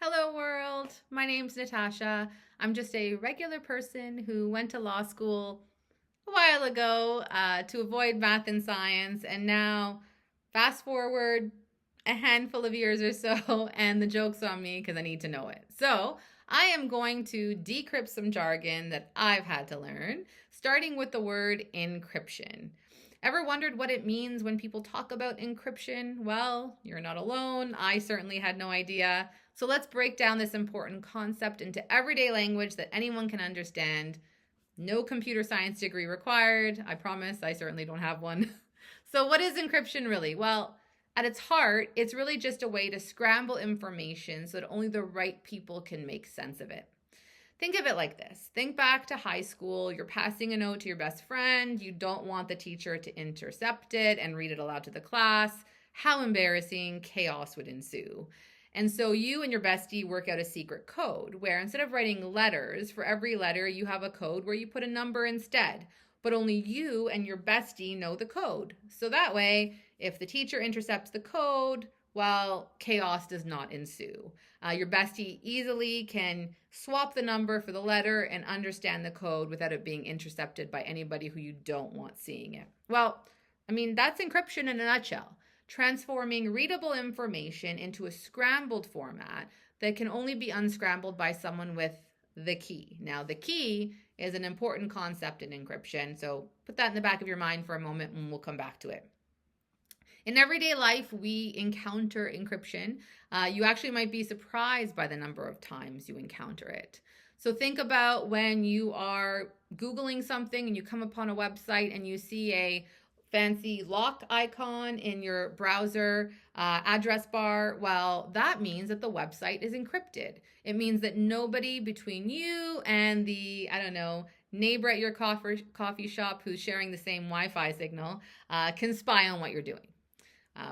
Hello, world. My name's Natasha. I'm just a regular person who went to law school a while ago to avoid math and science, and now, fast forward a handful of years or so, and the joke's on me because I need to know it. So, I am going to decrypt some jargon that I've had to learn, starting with the word encryption. Ever wondered what it means when people talk about encryption? Well, you're not alone. I certainly had no idea. So let's break down this important concept into everyday language that anyone can understand. No computer science degree required. I promise, I certainly don't have one. So, what is encryption really? Well, at its heart, it's really just a way to scramble information so that only the right people can make sense of it. Think of it like this. Think back to high school. You're passing a note to your best friend. You don't want the teacher to intercept it and read it aloud to the class. How embarrassing. Chaos would ensue. And so you and your bestie work out a secret code where instead of writing letters, for every letter, you have a code where you put a number instead. But only you and your bestie know the code. So that way, if the teacher intercepts the code, well, chaos does not ensue. Your bestie easily can swap the number for the letter and understand the code without it being intercepted by anybody who you don't want seeing it. Well, that's encryption in a nutshell, transforming readable information into a scrambled format that can only be unscrambled by someone with the key. Now, the key is an important concept in encryption, so put that in the back of your mind for a moment and we'll come back to it. In everyday life, we encounter encryption. You actually might be surprised by the number of times you encounter it. So think about when you are Googling something and you come upon a website and you see a fancy lock icon in your browser address bar. Well, that means that the website is encrypted. It means that nobody between you and the, neighbor at your coffee shop who's sharing the same Wi-Fi signal can spy on what you're doing.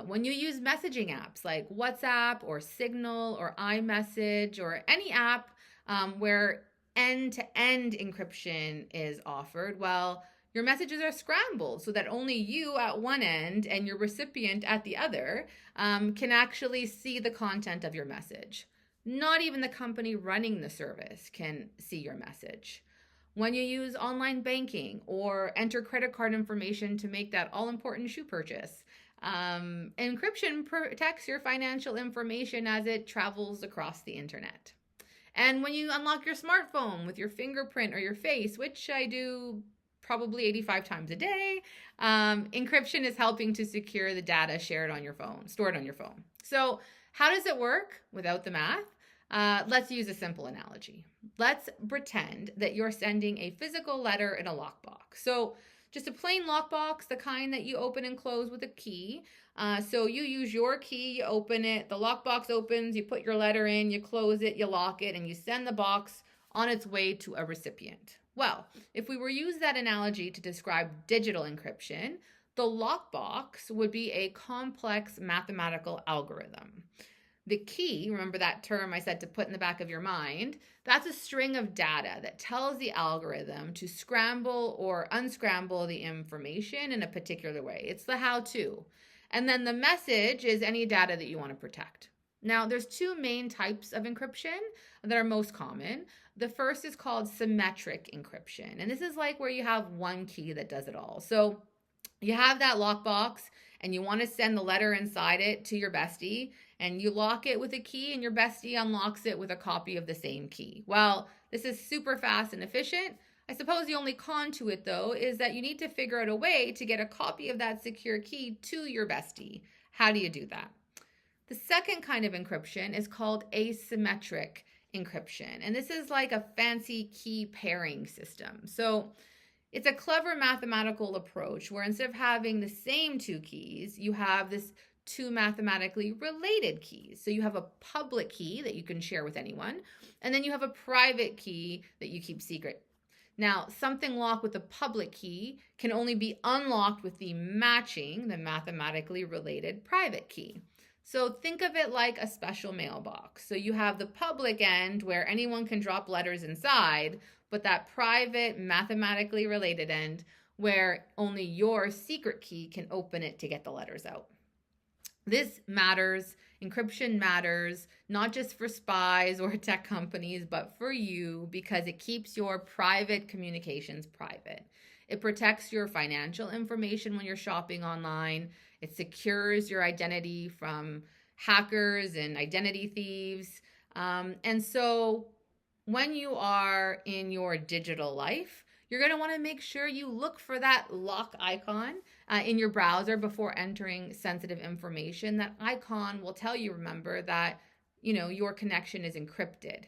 When you use messaging apps like WhatsApp or Signal or iMessage or any app where end-to-end encryption is offered, well, your messages are scrambled so that only you at one end and your recipient at the other can actually see the content of your message. Not even the company running the service can see your message. When you use online banking or enter credit card information to make that all-important shoe purchase, encryption protects your financial information as it travels across the internet. And when you unlock your smartphone with your fingerprint or your face, which I do probably 85 times a day, encryption is helping to secure the data stored on your phone. So how does it work without the math? Let's use a simple analogy. Let's pretend that you're sending a physical letter in a lockbox. So just a plain lockbox, the kind that you open and close with a key. So you use your key, you open it, the lockbox opens, you put your letter in, you close it, you lock it, and you send the box on its way to a recipient. Well, if we were to use that analogy to describe digital encryption, the lockbox would be a complex mathematical algorithm. The key, remember that term I said to put in the back of your mind, that's a string of data that tells the algorithm to scramble or unscramble the information in a particular way. It's the how-to. And then the message is any data that you want to protect. Now, there's two main types of encryption that are most common. The first is called symmetric encryption. And this is like where you have one key that does it all. So you have that lockbox and you want to send the letter inside it to your bestie, and you lock it with a key and your bestie unlocks it with a copy of the same key. Well, this is super fast and efficient. I suppose the only con to it, though, is that you need to figure out a way to get a copy of that secure key to your bestie. How do you do that? The second kind of encryption is called asymmetric encryption, and this is like a fancy key pairing system. So it's a clever mathematical approach where instead of having the same two keys, you have this two mathematically related keys. So you have a public key that you can share with anyone, and then you have a private key that you keep secret. Now, something locked with a public key can only be unlocked with the mathematically related private key. So think of it like a special mailbox. So you have the public end where anyone can drop letters inside, but that private, mathematically related end where only your secret key can open it to get the letters out. This matters. Encryption matters, not just for spies or tech companies, but for you, because it keeps your private communications private. It protects your financial information when you're shopping online. It secures your identity from hackers and identity thieves. And so when you are in your digital life, you're going to want to make sure you look for that lock icon in your browser before entering sensitive information. That icon will tell you, remember, that your connection is encrypted.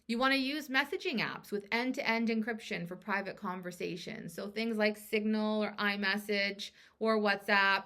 You want to use messaging apps with end-to-end encryption for private conversations. So things like Signal or iMessage or WhatsApp.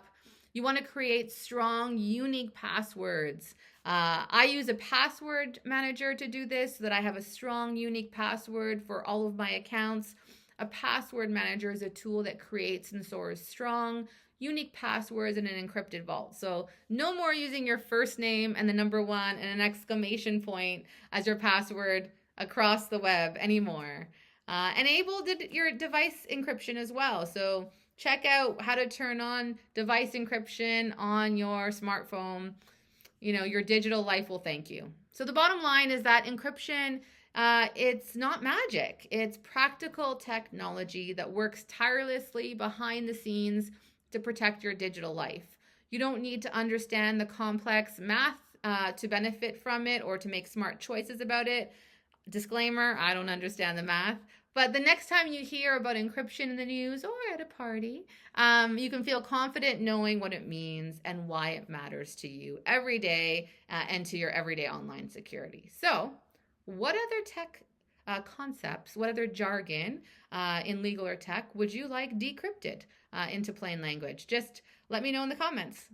You want to create strong, unique passwords. I use a password manager to do this so that I have a strong, unique password for all of my accounts. A password manager is a tool that creates and stores strong, unique passwords in an encrypted vault. So no more using your first name and the number 1 and an exclamation point as your password across the web anymore. Enable your device encryption as well. So check out how to turn on device encryption on your smartphone. Your digital life will thank you. So the bottom line is that encryption, it's not magic. It's practical technology that works tirelessly behind the scenes to protect your digital life. You don't need to understand the complex math to benefit from it or to make smart choices about it. Disclaimer, I don't understand the math. But the next time you hear about encryption in the news or at a party, you can feel confident knowing what it means and why it matters to you every day and to your everyday online security. So, what other tech concepts, what other jargon in legal or tech would you like decrypted into plain language? Just let me know in the comments.